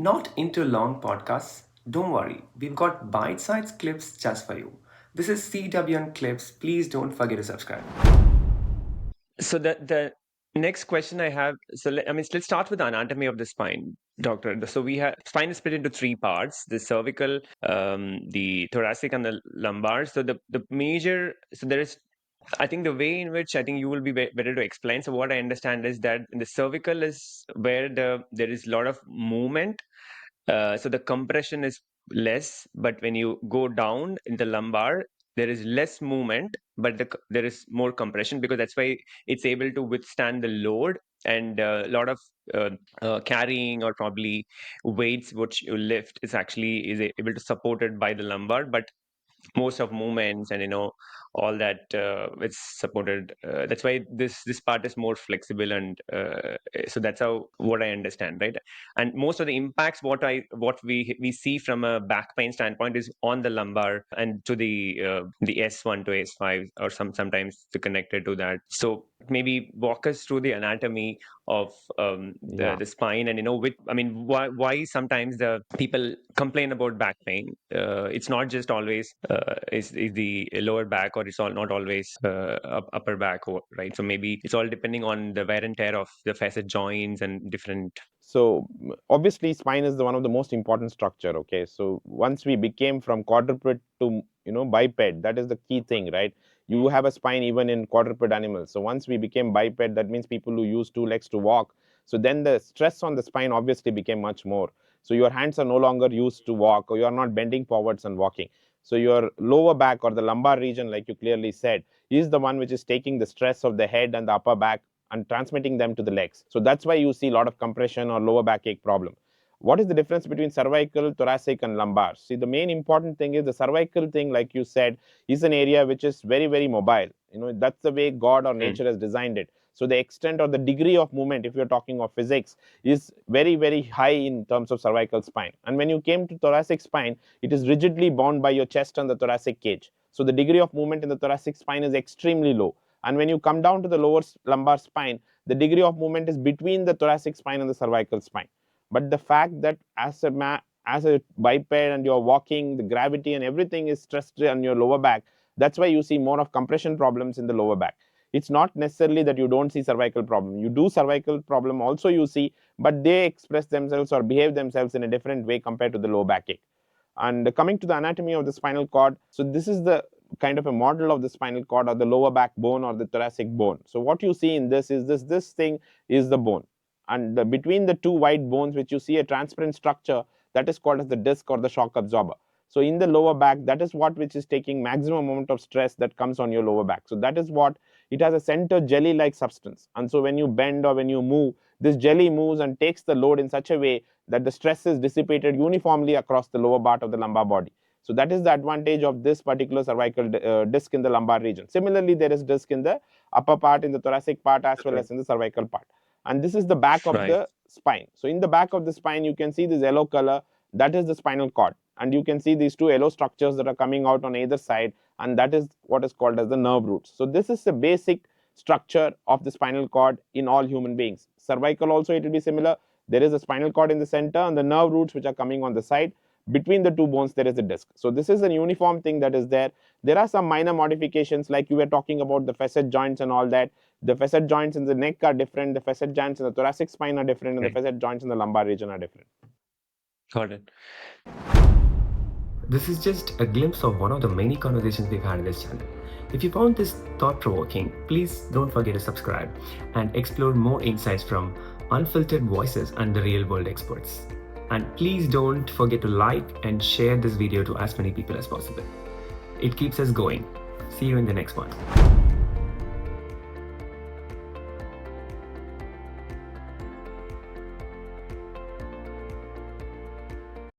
Not into long podcasts? Don't worry, we've got bite-sized clips just for you. This is CWN Clips. Please don't forget to subscribe. So the next question I have, let's start with the anatomy of the spine, doctor. So we have spine is split into three parts: the cervical, the thoracic, and the lumbar. So the major, so there is. I think the way in which I think you will be better to explain. So what I understand is that in the cervical is where there is a lot of movement. So the compression is less, but when you go down in the lumbar, there is less movement, but there is more compression, because that's why it's able to withstand the load, and a lot of carrying or probably weights which you lift is actually able to support it by the lumbar. But most of movements and all that it's supported, that's why this part is more flexible, and so that's how what I understand, right? And most of the impacts what we see from a back pain standpoint is on the lumbar and to the S1 to S5, or sometimes connected to that. So maybe walk us through the anatomy of the spine, and why sometimes the people complain about back pain. It's not just always is the lower back, or it's all not always upper back, right? So maybe it's all depending on the wear and tear of the facet joints and different. So obviously spine is one of the most important structure. Okay, so once we became from quadruped to biped, that is the key thing, right? You have a spine even in quadruped animals. So once we became biped, that means people who use two legs to walk. So then the stress on the spine obviously became much more. So your hands are no longer used to walk, or you are not bending forwards and walking. So your lower back, or the lumbar region, like you clearly said, is the one which is taking the stress of the head and the upper back and transmitting them to the legs. So that's why you see a lot of compression or lower backache problem. What is the difference between cervical, thoracic, and lumbar? See, the main important thing is the cervical thing, like you said, is an area which is very, very mobile. That's the way God or nature has designed it. So the extent or the degree of movement, if you're talking of physics, is very, very high in terms of cervical spine. And when you came to thoracic spine, it is rigidly bound by your chest and the thoracic cage. So the degree of movement in the thoracic spine is extremely low. And when you come down to the lower lumbar spine, the degree of movement is between the thoracic spine and the cervical spine. But the fact that as a biped and you're walking, the gravity and everything is stressed on your lower back, that's why you see more of compression problems in the lower back. It's not necessarily that you don't see cervical problem. You do cervical problem also you see, but they express themselves or behave themselves in a different way compared to the low backache. And coming to the anatomy of the spinal cord, so this is the kind of a model of the spinal cord, or the lower backbone, or the thoracic bone. So what you see in this is this thing is the bone, and between the two white bones, which you see a transparent structure, that is called as the disc or the shock absorber. So in the lower back, that is what which is taking maximum amount of stress that comes on your lower back. So that is what it has, a center jelly like substance. And so when you bend or when you move, this jelly moves and takes the load in such a way that the stress is dissipated uniformly across the lower part of the lumbar body. So that is the advantage of this particular cervical disc in the lumbar region. Similarly, there is disc in the upper part, in the thoracic part, as well as in the cervical part. And this is the back of Right. the spine. So in the back of the spine, you can see this yellow color, that is the spinal cord. And you can see these two yellow structures that are coming out on either side, and that is what is called as the nerve roots. So this is the basic structure of the spinal cord in all human beings. Cervical also, it will be similar. There is a spinal cord in the center and the nerve roots which are coming on the side. Between the two bones, there is a disc. So this is a uniform thing that is there. There are some minor modifications, like you were talking about the facet joints and all that. The facet joints in the neck are different. The facet joints in the thoracic spine are different, and the facet joints in the lumbar region are different. Got it. This is just a glimpse of one of the many conversations we've had in this channel. If you found this thought-provoking, please don't forget to subscribe and explore more insights from unfiltered voices and the real-world experts. And please don't forget to like and share this video to as many people as possible. It keeps us going. See you in the next one.